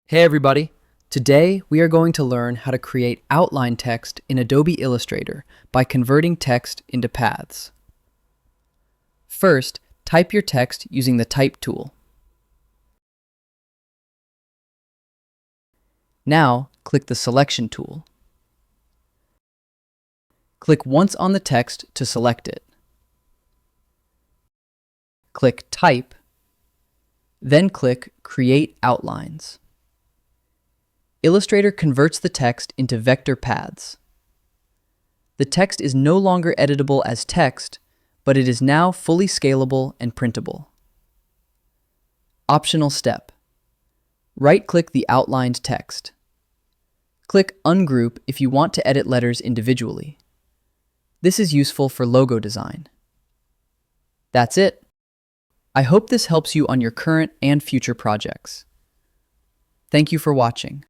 Hey everybody! Today we are going to learn how to create outline text in Adobe Illustrator by converting text into paths. First, type your text using the Type tool. Now, click the Selection tool. Click once on the text to select it. Click Type, then click Create Outlines. Illustrator converts the text into vector paths. The text is no longer editable as text, but it is now fully scalable and printable. Optional step. Right-click the outlined text. Click Ungroup if you want to edit letters individually. This is useful for logo design. That's it. I hope this helps you on your current and future projects. Thank you for watching.